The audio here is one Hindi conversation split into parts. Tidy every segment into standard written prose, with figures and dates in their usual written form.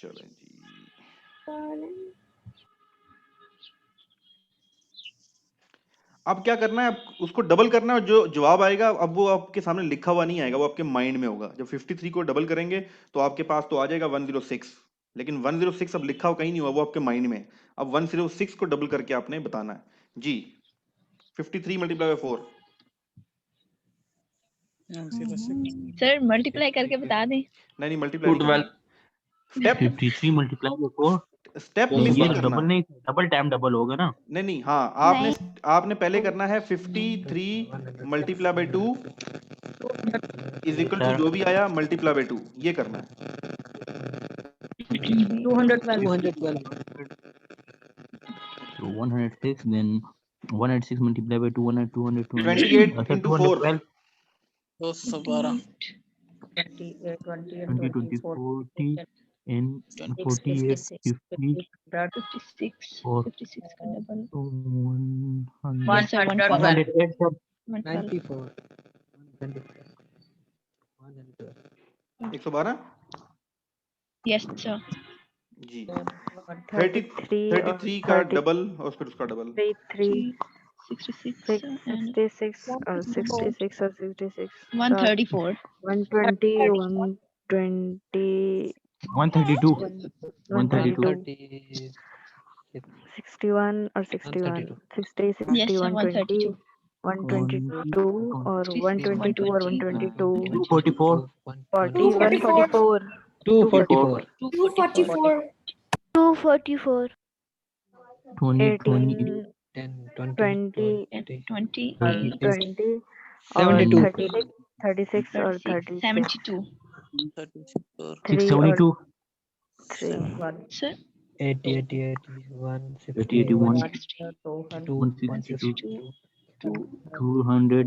चलें जी। अब क्या करना है, उसको डबल करना है, जो जवाब आएगा अब वो आपके सामने लिखा हुआ नहीं आएगा, वो आपके माइंड में होगा। जब 53 को डबल करेंगे तो आपके पास तो आ जाएगा 106, लेकिन 106 अब लिखा हुआ कहीं नहीं हुआ, वो आपके माइंड में है। अब 106 को डबल करके आपने बताना है जी। 53 मल्टीप्लाई बाय 4। सर मल्टीप्लाई करके बता दें। नहीं मल्टीप्लाई नहीं करना, स्टेप 53 मल्टीप्लाई बाय 4। स्टेप ये मिस तो मत करना। डबल नहीं, डबल टाइम डबल होगा ना। नहीं हाँ, आपने पहले करना है 53 multiply by 2 is equal to जो भी आया मल्टीप्लाई बाय 2, ये करना है। 106 then 106 multiplied by 200 28 अच्छा into 4 212 212 20 20 40 and 48 50 56 और 56 का double 100 yes sir 112 108 sir 112 112 yes sir जी। 33 का और डबल और फिर उसका डबल 33 66 and 66 और 66 और 66 134 120 120 132 132 61 और 61 60 yes 60 sir 120 132 122 और 122 और 122 244 40 144 244 244 244 20 20 18 20 20 120 और 72 36 और 36 72 3 और 672 3 sir 80 81 162 200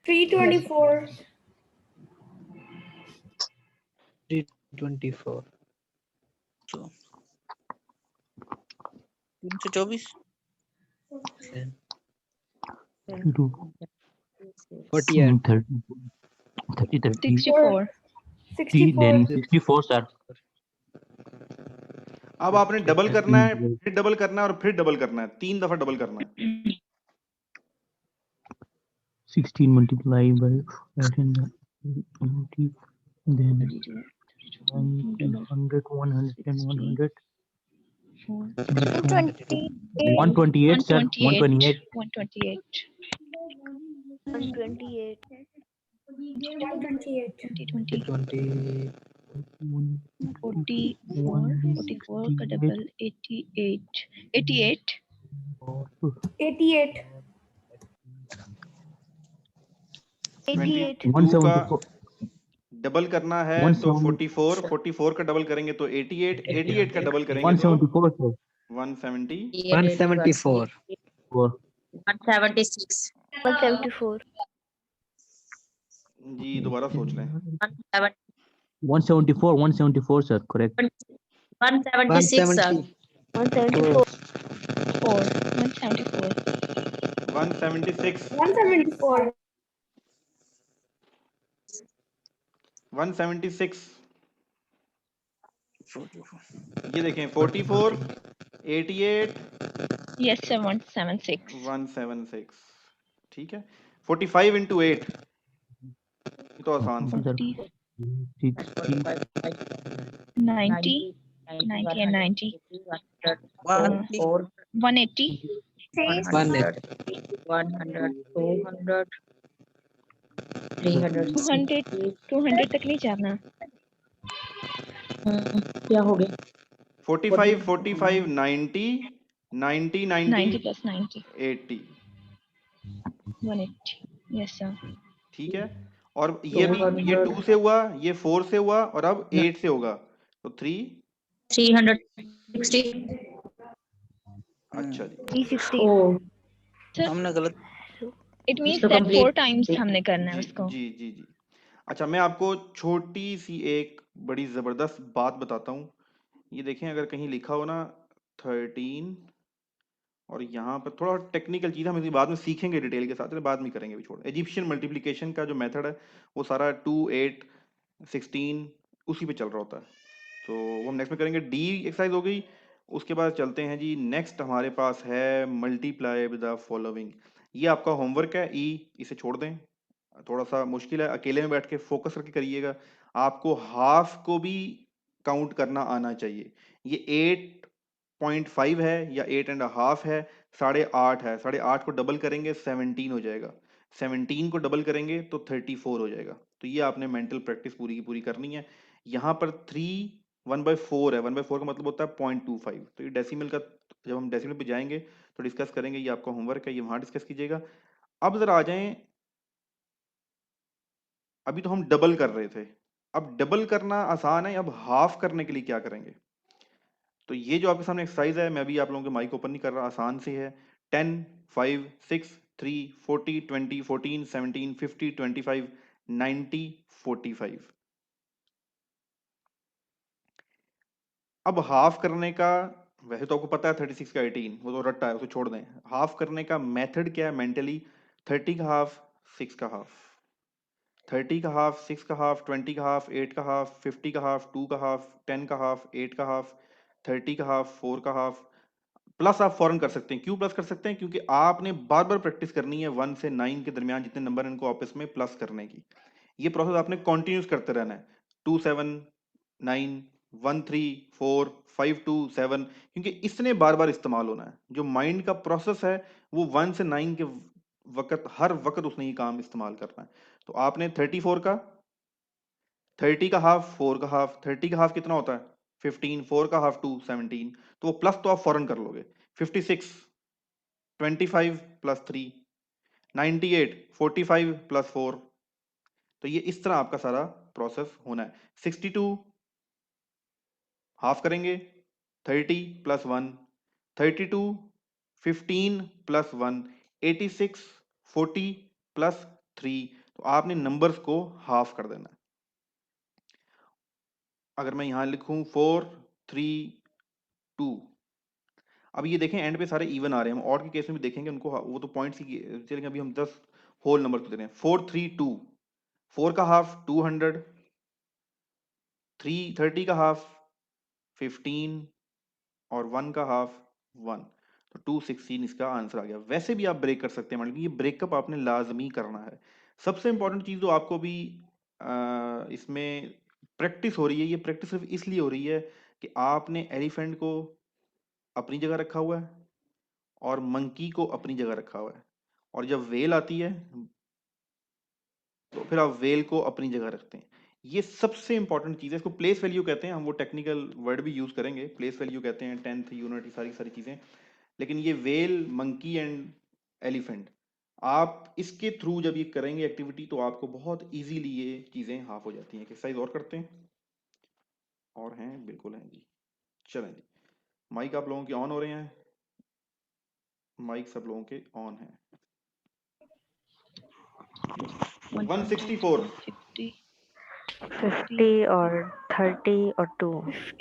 324 324 30 30 64 then 64 sir अब आपने डबल करना है, फिर डबल करना है और फिर डबल करना है, 3 दफा डबल करना है। 16 multiplied by 18 then 100 100 and 100 128 sir 128 128 128 20 44 का डबल 88 88 22 का 174 डबल करना है तो 44 44 का डबल करेंगे तो 88 88 का डबल करेंगे तो 174 sir 170 174 174 जी। दोबारा सोच लें। 174 sir correct 176 sir 174 176 176 ये देखें 44 88 yes sir 176 176 ठीक है। 45 into 8 ये तो आसान सा। 40 60 90 90 and 90 180 200 तक नहीं जाना 45 45 90 90 90 90 plus 90 80 180 yes sir ठीक है। और ये भी, ये 2 से हुआ, ये 4 से हुआ और अब 8 से होगा तो 3 360 अच्छा जी। 360 हमने गलत it means that 4 times हमने करना है जी उसको जी जी जी। अच्छा मैं आपको छोटी सी एक बड़ी जबरदस्त बात बताता हूँ। ये देखें, अगर कहीं लिखा हो ना 13 और यहाँ पर थोड़ा टेक्निकल चीज़ हम इसी बाद में सीखेंगे डिटेल के साथ, चलिए बाद में करेंगे अभी छोड़। इजिप्शियन मल्टीप्लिकेशन का जो मेथड है वो सारा 2, 8, 16 उसी पे चल रहा होता है, तो वो हम नेक्स्ट में करेंगे। डी एक्सरसाइज हो गई। उसके बाद चलते हैं जी, नेक्स्ट हमारे पास है मल्टीप्लाई विद द फॉलोइंग। ये आपका होमवर्क है ई, इसे छोड़ दें, थोड़ा सा मुश्किल है, अकेले में बैठ के फोकस करके करिएगा। आपको हाफ को भी काउंट करना आना चाहिए। ये 8.5 है या 8.5 है, 8.5 है, 8.5 को डबल करेंगे 17 हो जाएगा, 17 को डबल करेंगे तो 34 हो जाएगा। तो ये आपने मेंटल प्रैक्टिस पूरी की पूरी करनी है। यहाँ पर 3 1/4 है, 1/4 का मतलब होता है 0.25, तो ये डेसिमल का, जब हम डेसिमल पे जाएंगे तो डिस्कस करेंगे। ये आपका होमवर्क है, ये वहां डिस्कस कीजिएगा। अब जरा आ जाएं, अभी तो हम डबल कर रहे थे, अब डबल करना आसान है, अब हाफ करने के लिए क्या करेंगे। तो ये जो आपके सामने एक्सरसाइज है, मैं अभी आप लोगों के माइक ओपन नहीं कर रहा, आसान सी है। 10, 5, 6, 3, 40, 20, 14, 17, 50, 25, 90, 45। अब हाफ करने का, वैसे तो आपको पता है 36 का 18, वो तो रट्टा है, उसे छोड़ दें। हाफ करने का मेथड क्या है मेंटली, 30 का हाफ, 6 का हाफ, 30 का हाफ, 6 का हाफ, 20 का हाफ, 8 का हाफ, 50 का हाफ, 2 का हाफ, 10 का हाफ, 8 का हाफ, 30 का हाफ, 4 का हाफ। प्लस आप फौरन कर सकते हैं। क्यों प्लस कर सकते हैं? क्योंकि आपने बार बार प्रैक्टिस करनी है 1 से 9 के दरमियान जितने नंबर इनको आपस में प्लस करने की। ये प्रोसेस आपने कंटिन्यूस करते रहना है। 2 7 9 1 3 4 5 2 7, क्योंकि इसने बार बार इस्तेमाल होना है। जो माइंड का प्रोसेस है वो 1 से 9 के वक्त, हर वक्त उसने ये काम इस्तेमाल करना है। तो आपने 34 का, 30 का हाफ, 4 का हाफ, 30 का हाफ कितना होता है 15, 4 का हाफ 2, 17, तो वो प्लस तो आप फौरन कर लोगे। 56 25 प्लस 3, 98 45 प्लस 4। तो ये इस तरह आपका सारा प्रोसेस होना है। 62 हाफ करेंगे, 30 प्लस 1, 32 15 प्लस 1, 86 40 प्लस 3। तो आपने नंबर्स को हाफ कर देना है। अगर मैं यहां लिखूं 4 3 2, अब ये देखें एंड पे सारे इवन आ रहे हैं। हम ऑड के केस में भी देखेंगे उनको, वो तो पॉइंट्स ही चलेंगे। अभी हम 10 होल नंबर को दे रहे हैं। 4 3 2, 4 का हाफ 200, 30 का हाफ 15 और 1 का हाफ 1, तो 216 इसका आंसर आ गया। वैसे भी आप ब्रेक कर सकते हैं, मतलब ये ब्रेकअप आपने लाजमी करना है। सबसे इंपॉर्टेंट चीज जो आपको भी इसमें प्रैक्टिस हो रही है, ये प्रैक्टिस सिर्फ इसलिए हो रही है कि आपने एलिफेंट को अपनी जगह रखा हुआ है और मंकी को अपनी जगह रखा हुआ है, और जब वेल आती है तो फिर आप वेल को अपनी जगह रखते हैं। ये सबसे इंपॉर्टेंट चीज है, इसको प्लेस वैल्यू कहते हैं। हम वो टेक्निकल वर्ड भी यूज करेंगे, प्लेस वैल्यू कहते हैं, 10th यूनिट, सारी सारी चीजें। लेकिन ये वेल, मंकी एंड एलिफेंट, आप इसके थ्रू जब ये करेंगे एक्टिविटी तो आपको बहुत इजीली ये चीजें हाफ हो जाती हैं। एक्सरसाइज और करते हैं, और हैं बिल्कुल हैं जी। चलें जी, माइक आप लोगों के ऑन हो रहे हैं, माइक सब लोगों के ऑन है। 164 50 और 30 और 2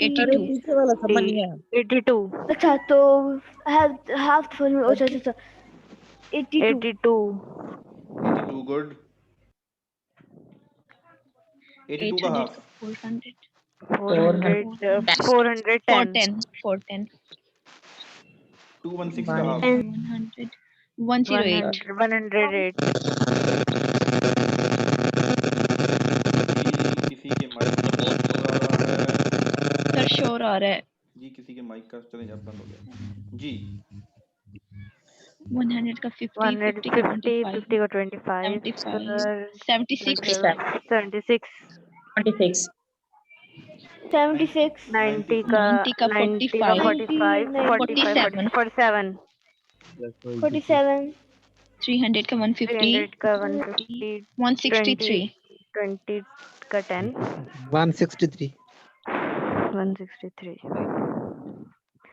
82 पीछे वाला समझ नहीं आया। 82 अच्छा तो हाफ अच्छा अच्छा 82 82 82 गुड। 82 का 800 हाफ 400 410 410 410 216 का हाफ 100 108 108 जी किसी के माइक का बहुत शोर आ रहा है सर शोर आ रहा है जी, किसी के माइक का चले जा, बंद हो गया जी। 100 का 50 50 का 25 50 का 25 76 76 26 76 90 का 90 का 45 47 47 47 300 का 150 300 का 150 163 20 का 10 163 163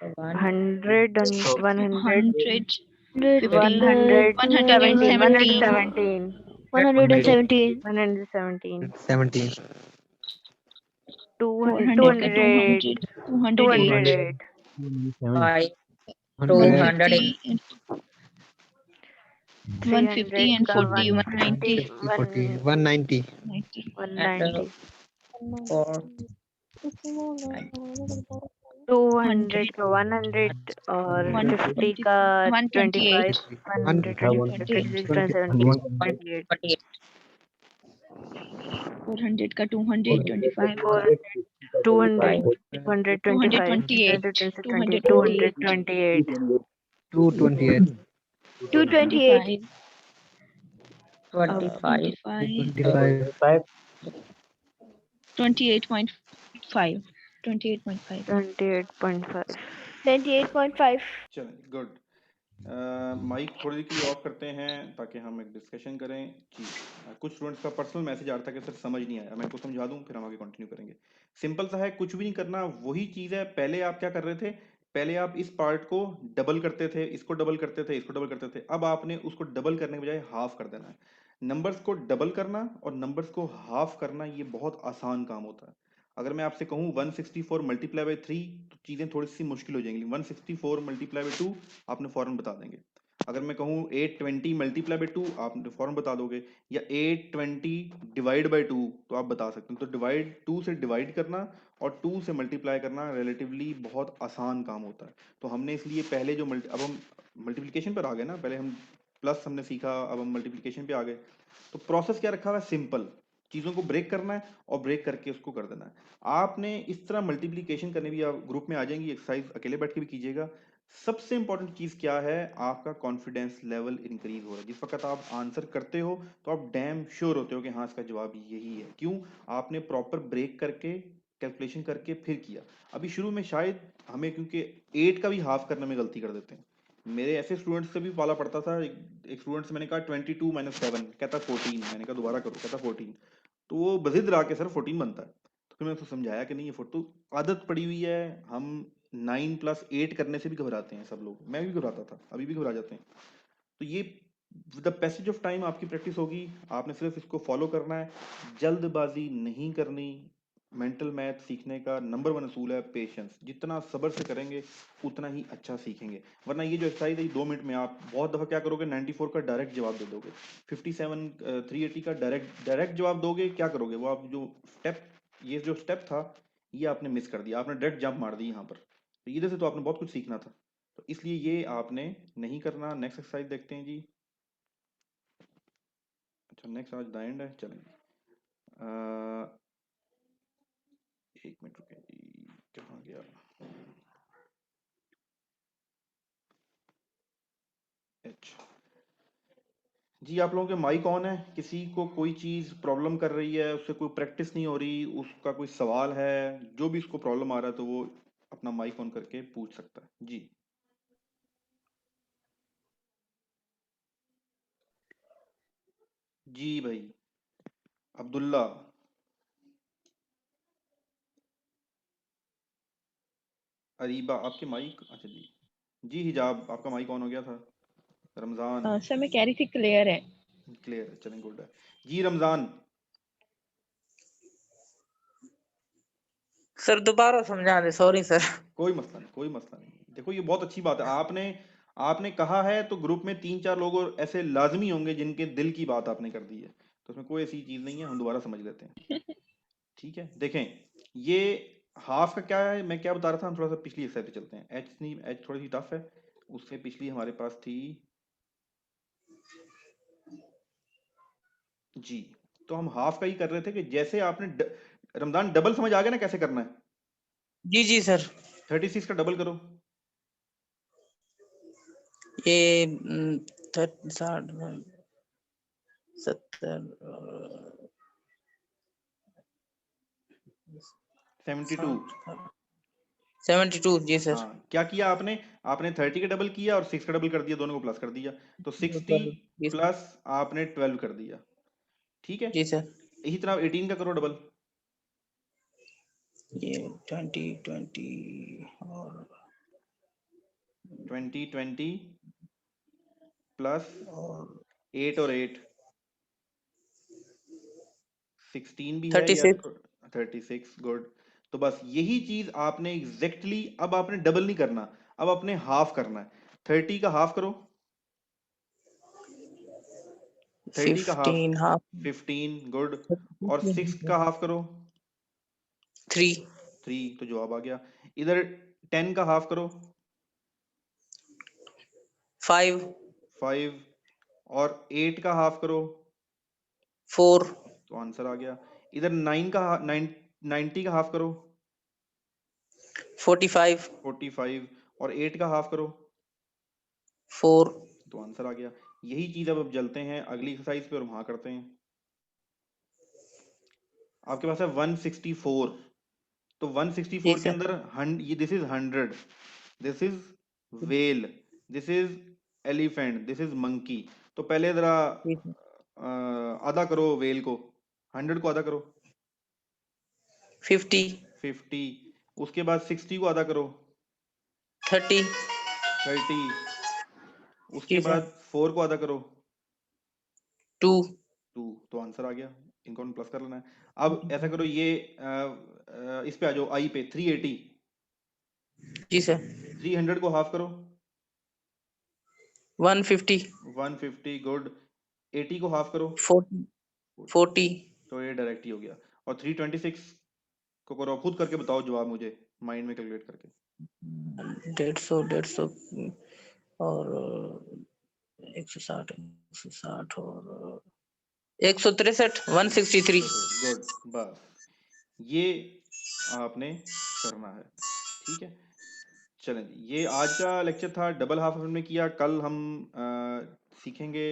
100 and 100 100 117 17 200 400 का 200 208 208 5 100, 150 150 and 40 190 40, 190, 90 190. 4 200 का 100 और 50 का 25, 126, 27, 28. 400 का 225 200, 228 228, 228 228. 228, 228. 25 25 28.5 28.5. 28.5. चलें, गुड। माइक थोड़ी देर के लिए ऑफ करते हैं ताकि हम एक डिस्कशन करें। जी, कुछ स्टूडेंट्स का पर्सनल मैसेज आ रहा था कि सर समझ नहीं आया, मैं इनको समझा दूं फिर हम आगे कंटिन्यू करेंगे। सिंपल सा है, कुछ भी नहीं करना, वही चीज़ है। पहले आप क्या कर रहे थे, पहले आप इस पार्ट को डबल करते थे, इसको डबल करते थे, इसको डबल करते थे। अब आपने उसको डबल करने के बजाय हाफ कर देना है। नंबर्स को डबल करना और नंबर्स को हाफ करना ये बहुत आसान काम होता है। अगर मैं आपसे कहूँ 164 मल्टीप्लाई बाई 3 तो चीज़ें थोड़ी सी मुश्किल हो जाएंगी। 164 मल्टीप्लाई बाई 2 आपने फौरन बता देंगे। अगर मैं कहूँ 820 मल्टीप्लाई बाई 2 आप फौरन बता दोगे, या 820 डिवाइड बाई 2 तो आप बता सकते हैं। तो डिवाइड 2 से डिवाइड करना और 2 से मल्टीप्लाई करना रिलेटिवली बहुत आसान काम होता है। तो हमने इसलिए पहले जो अब हम मल्टीप्लिकेशन पर आ गए ना, पहले हम प्लस हमने सीखा, अब हम मल्टीप्लिकेशन पे आ गए। तो प्रोसेस क्या रखा हुआ है, सिंपल, चीज़ों को ब्रेक करना है और ब्रेक करके उसको कर देना है। आपने इस तरह मल्टीप्लिकेशन करने भी, आप ग्रुप में आ जाएंगी, एक्सरसाइज अकेले बैठ के भी कीजिएगा। सबसे इंपॉर्टेंट चीज क्या है, आपका कॉन्फिडेंस लेवल इंक्रीज हो रहा है। जिस वक्त आप आंसर करते हो तो आप डैम श्योर होते हो कि हाँ इसका जवाब यही है। क्यों, आपने प्रॉपर ब्रेक करके कैलकुलेशन करके फिर किया। अभी शुरू में शायद हमें, क्योंकि 8 का भी हाफ करने में गलती कर देते हैं। मेरे ऐसे स्टूडेंट्स से भी पाला पड़ता था। एक स्टूडेंट से मैंने कहा 22 - 7, कहता 14। मैंने कहा दोबारा करो, कहता 14। तो वो बजिद रहा के सर 14 बनता है। तो फिर मैंने उसको समझाया कि नहीं, ये तो आदत पड़ी हुई है। हम 9 + 8 करने से भी घबराते हैं सब लोग, मैं भी घबराता था, अभी भी घबरा जाते हैं। तो ये द पैसेज ऑफ टाइम आपकी प्रैक्टिस होगी, आपने सिर्फ इसको फॉलो करना है, जल्दबाजी नहीं करनी। मेंटल मैथ सीखने का नंबर 1 असूल है पेशेंस। जितना सब्र से करेंगे उतना ही अच्छा सीखेंगे। वरना ये जो एक्सरसाइज है 2 मिनट में आप बहुत दफ़ा क्या करोगे, 94 का डायरेक्ट जवाब दे दोगे, 57 380 का डायरेक्ट जवाब दोगे। क्या करोगे, वो आप जो स्टेप, ये जो स्टेप था ये आपने मिस कर दिया, आपने डायरेक्ट जंप मार दी यहाँ पर। तो इधर से तो आपने बहुत कुछ सीखना था, तो इसलिए ये आपने नहीं करना। नेक्स्ट एक्सरसाइज देखते हैं जी। अच्छा, नेक्स्ट आज द एंड है, चलेंगे। एक मिनट रुके जी, कहाँ गया। अच्छा जी, आप लोगों के माइक ऑन है? किसी को कोई चीज़ प्रॉब्लम कर रही है, उससे कोई प्रैक्टिस नहीं हो रही, उसका कोई सवाल है, जो भी उसको प्रॉब्लम आ रहा है, तो वो अपना माइक ऑन करके पूछ सकता है जी। जी भाई, अब्दुल्ला। अरीबा, आपके माइक, अच्छा जी। जी हिजाब, आपका माइक ऑन हो गया था। रमजान, सर मैं कह रही थी क्लियर है। क्लियर है, चलें, गुड है जी। रमजान, सर दोबारा समझा दे, सॉरी सर। कोई मसला नहीं, कोई मसला नहीं। देखो ये बहुत अच्छी बात है, आपने कहा है तो ग्रुप में 3-4 लोग और ऐसे लाजमी होंगे जिनके दिल की बात आपने कर दी है, तो उसमें कोई ऐसी चीज नहीं है, हम दोबारा समझ लेते हैं। ठीक है, देखें ये हाफ का क्या है, मैं क्या बता रहा था। हम थोड़ा सा पिछली एक्सरसाइज पे चलते हैं। एच नहीं, एच थोड़ी सी टफ है, उससे पिछली हमारे पास थी जी। तो हम हाफ का ही कर रहे थे कि जैसे आपने रमजान डबल समझ आ गया ना कैसे करना है। जी जी सर। 36 का डबल करो। ये 70 72। 72 जी सर। हाँ, क्या किया आपने, आपने 30 का डबल किया और 6 का डबल कर दिया, दोनों को प्लस कर दिया, तो 60 प्लस आपने 12 कर दिया। ठीक है, जी सर। इसी तरह 18 का करो डबल। ये 20 और 20 प्लस और 8 और 8 16 भी है या 36। 36, गुड। तो बस यही चीज आपने एग्जैक्टली अब आपने डबल नहीं करना, अब अपने हाफ करना है। 30 का हाफ करो, 30 का हाफ 15 half 15, गुड। और 6 का हाफ करो 3 3, तो जवाब आ गया। इधर 10 का हाफ करो 5 5, और 8 का हाफ करो 4 तो आंसर आ गया। इधर 90 का हाफ करो 45 45, और 8 का हाफ करो 4 तो आंसर आ गया। यही चीज अब चलते हैं अगली एक्सरसाइज पे और वहां करते हैं। आपके पास है 164, तो 164 जी के सर अंदर ये this is 100, this is well, this is elephant, this is monkey. तो पहले जरा जी सर आधा करो वेल को, 100 को आधा करो 50 50, उसके बाद 60 को आधा करो 30 30, उसके जी सर बाद 4 को आधा करो 2 2, तो आंसर आ गया। इनको प्लस कर लेना है। अब ऐसा करो, ये इस पे आ जाओ, आई पे 380, जी सर 300 को हाफ करो 150 150, गुड। 80 को हाफ करो 40 40 तो ये डायरेक्ट ही हो गया। और 326 को करो, खुद करके बताओ जवाब मुझे माइंड में कैलकुलेट करके। 150 और 160 और 163 163 गुड, बस ये आपने करना है, ठीक है। चलें जी, ये आज का लेक्चर था, डबल हाफ हमने किया। कल हम सीखेंगे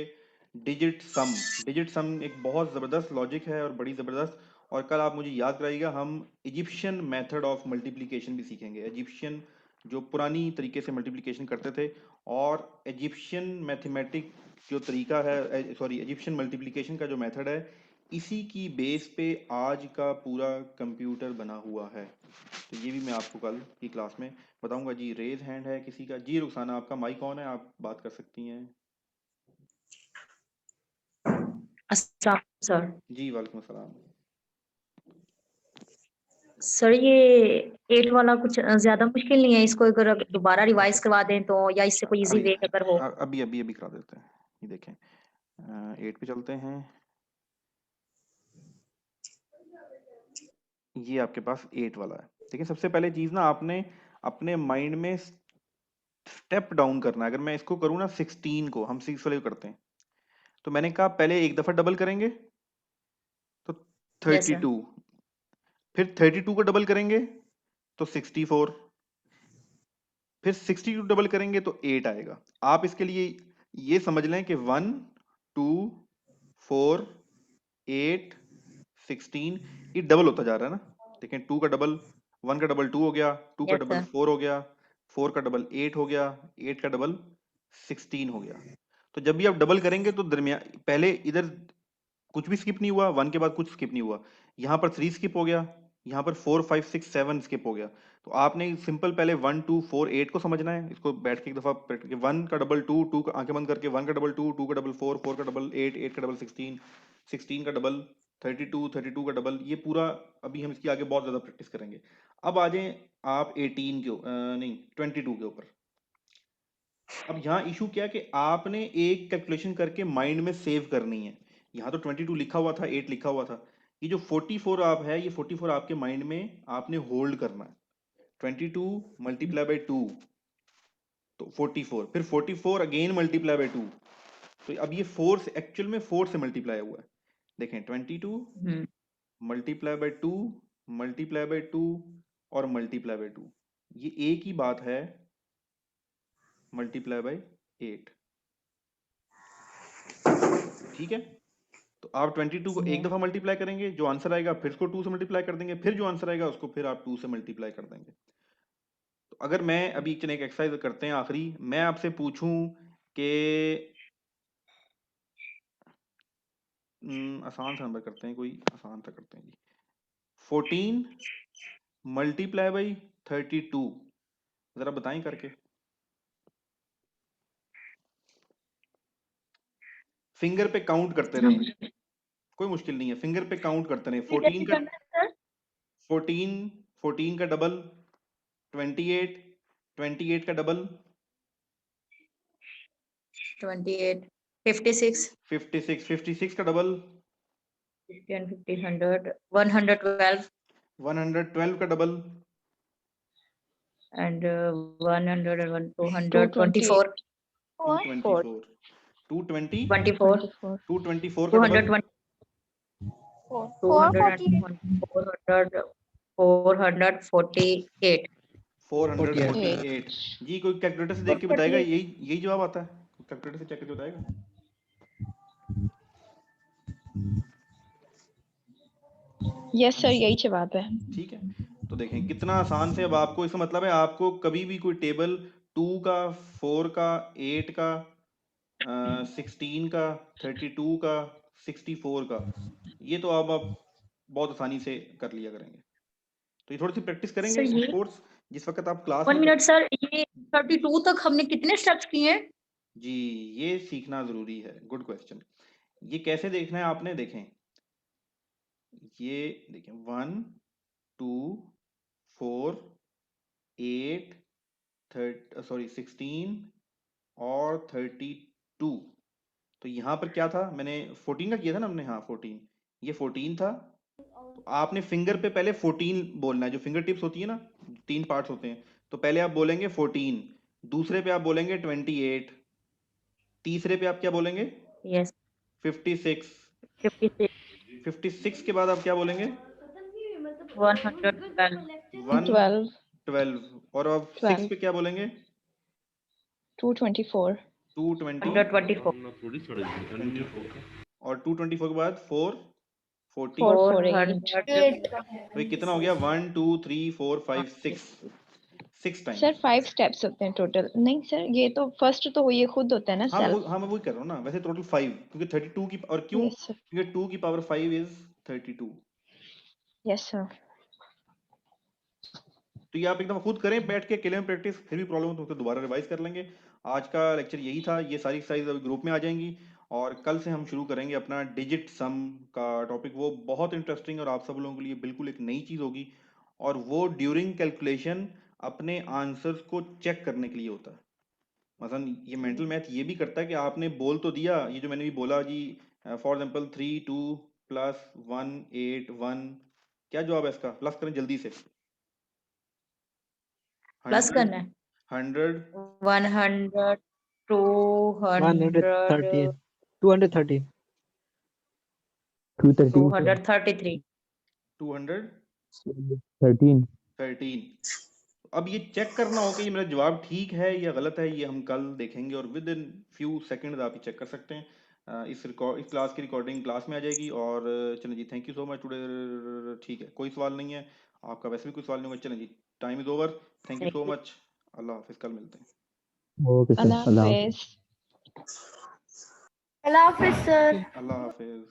डिजिट सम। डिजिट सम एक बहुत ज़बरदस्त लॉजिक है और बड़ी ज़बरदस्त। और कल आप मुझे याद कराइएगा, हम इजिप्शियन मेथड ऑफ मल्टीप्लिकेशन भी सीखेंगे। इजिप्शियन जो पुरानी तरीके से मल्टीप्लिकेशन करते थे, और इजिप्शियन मैथमेटिक जो तरीका है, सॉरी इजिप्शियन मल्टीप्लिकेशन का जो मेथड है, इसी की बेस पे आज का पूरा कंप्यूटर बना हुआ है। तो ये भी मैं आपको कल की क्लास में बताऊंगा जी। रेज हैंड है किसी का? जी रुखसाना, आपका माइक ऑन है, आप बात कर सकती हैं। अच्छा सर। जी वालेकुम सलाम। सर ये 8 वाला कुछ ज्यादा मुश्किल नहीं है, इसको अगर दोबारा रिवाइज करवा दें तो, या इससे कोई इजी वे अगर हो? अभी अभी अभी करा देते हैं। ये देखें, 8 पे चलते हैं। ये आपके पास 8 वाला है। देखिए, सबसे पहले चीज ना, आपने अपने माइंड में स्टेप डाउन करना है। अगर मैं इसको करूँ ना 16 को, हम 6 वाले को करते हैं, तो मैंने कहा पहले एक दफा डबल करेंगे तो यस सर। 32, फिर 32 को डबल करेंगे तो 64, फिर 62 डबल करेंगे तो 8 आएगा। आप इसके लिए ये समझ लें कि 1 2 4 8 16, ये डबल होता जा रहा है ना। देखें, 2 का डबल 1 का डबल 2 हो गया, 2 का यस डबल सर। 4 हो गया, 4 का डबल 8 हो गया, 8 का डबल 16 हो गया। तो जब भी आप डबल करेंगे तो दरमियान पहले इधर कुछ भी स्किप नहीं हुआ, 1 के बाद कुछ स्किप नहीं हुआ, यहाँ पर 3 स्किप हो गया, यहाँ पर 4 5 6 7 स्किप हो गया। तो आपने सिंपल पहले 1 2 4 8 को समझना है। इसको बैठ के एक दफा प्रैक्टिस करके, 1 का डबल 2, 2 का आंखें बंद करके 1 का डबल 2, 2 का डबल 4, 4 का डबल 8, 8 का डबल 16, 16 का डबल 32, 32 का डबल, ये पूरा अभी हम इसकी आगे बहुत ज्यादा प्रैक्टिस करेंगे। अब आ जाएं आप 18 के नहीं 22 के ऊपर। अब यहाँ इशू क्या है कि आपने एक कैलकुलेशन करके माइंड में सेव करनी है। यहाँ तो 22 लिखा हुआ था, 8 लिखा हुआ था। ये जो 44 आप है, ये 44 आपके माइंड में आपने होल्ड करना है। 22 मल्टीप्लाई बाई 2 तो 44, फिर 44 अगेन मल्टीप्लाई बाई 2। तो अब ये 4 से, एक्चुअल में 4 से मल्टीप्लाई हुआ है। देखें, 22 मल्टीप्लाई बाई 2 मल्टीप्लाई बाई 2 और मल्टीप्लाई बाई 2, ये एक ही बात है, मल्टीप्लाई बाई 8। ठीक है, तो आप 22 को एक दफा मल्टीप्लाई करेंगे, जो आंसर आएगा फिर उसको 2 से मल्टीप्लाई कर देंगे, फिर जो आंसर आएगा उसको फिर आप 2 से मल्टीप्लाई कर देंगे। तो अगर मैं अभी एक एक्सरसाइज करते हैं आखिरी, मैं आपसे पूछूं कि आसान सा नंबर करते हैं, कोई आसान सा करते हैं जी। 14 मल्टीप्लाई बाई 32, जरा बताएं करके। फिंगर पे काउंट करते रहें, कोई मुश्किल नहीं है, फिंगर पे काउंट करते रहें। 14 का डबल 28, 28 का डबल 28, 56, 56 का डबल 50 and 50, 100, 112 112 का डबल and 101, 224, 224 220 24, 224 का डबल 220, 200, 448. 448 जी। कोई कैलकुलेटर से देख के बताएगा? यही जवाब आता है? कैलकुलेटर से चेक करके बताएगा? यस सर, यही जवाब है। ठीक है, तो देखें कितना आसान से। अब आपको इसका मतलब है आपको कभी भी कोई टेबल 2 का, 4 का, 8 का, 16 का, 32 का, 64 का, ये तो आप बहुत आसानी से कर लिया करेंगे। तो ये थोड़ी सी प्रैक्टिस करेंगे सर, ये कोर्स जिस वक्त आप क्लास 1 में। मिनट सर, ये 32 तक हमने कितने स्टेप्स किए हैं? जी, ये सीखना जरूरी है। Good question. ये कैसे देखना है आपने? देखें, ये देखें 1 2 4 8 16 और 32। तो यहाँ पर क्या था? मैंने 14 का किया था ना हमने। हाँ 14, ये 14 था। तो आपने फिंगर पे पहले 14 बोलना है। जो फिंगर टिप्स होती है ना, 3 पार्ट्स होते हैं। तो पहले आप बोलेंगे 14, दूसरे पे आप बोलेंगे 28, तीसरे पे आप क्या बोलेंगे? यस, 56, 56, 56 के बाद आप क्या बोलेंगे? 112, 112। और अब 6 पे क्या बोलेंगे? 224, 220 124, और 224 के बाद 440। 448। तो ये कितना हो गया? 1 2 3 4 5 6 टाइम्स। सर 5 स्टेप्स होते हैं टोटल। नहीं सर, ये तो फर्स्ट तो ये खुद होता है ना हाँ सेल्फ। मैं वही कर रहा हूँ ना। वैसे टोटल 5, क्योंकि 32 की, और क्यों? यस सर, क्योंकि 2 की पावर 5 इज 32। Yes sir. तो ये आप एकदम खुद करें बैठ के अकेले में प्रैक्टिस। फिर भी प्रॉब्लम हो तो दोबारा रिवाइज कर लेंगे। आज का लेक्चर यही था। ये सारी एक्सरसाइज अभी ग्रुप में आ जाएंगी और कल से हम शुरू करेंगे अपना डिजिट सम का टॉपिक। वो बहुत इंटरेस्टिंग और आप सब लोगों के लिए बिल्कुल एक नई चीज होगी। और वो ड्यूरिंग कैलकुलेशन अपने आंसर्स को चेक करने के लिए होता है। मसलन ये मेंटल मैथ ये भी करता है कि आपने बोल तो दिया, ये जो मैंने भी बोला जी, फॉर एग्जाम्पल 3 2 प्लस 1 8 1, क्या जवाब है इसका? प्लस करें जल्दी से। प्लस 100 करना है। 100 100, 200, 113. 213. 233. 213। अब ये चेक करना हो कि ये मेरा जवाब ठीक है या गलत है, ये हम कल देखेंगे। और विद इन फ्यू सेकंड्स आप ये चेक कर सकते हैं। इस क्लास की रिकॉर्डिंग क्लास में आ जाएगी। और चलें जी, thank you so much today. ठीक है, कोई सवाल नहीं है आपका? वैसे भी कोई सवाल नहीं होगा। चलें जी, time is over. Thank you so much. अल्लाह हाफिज, कल मिलते हैं। अल्लाह हाफिज। अल्लाह हाफिज सर। अल्लाह हाफिज।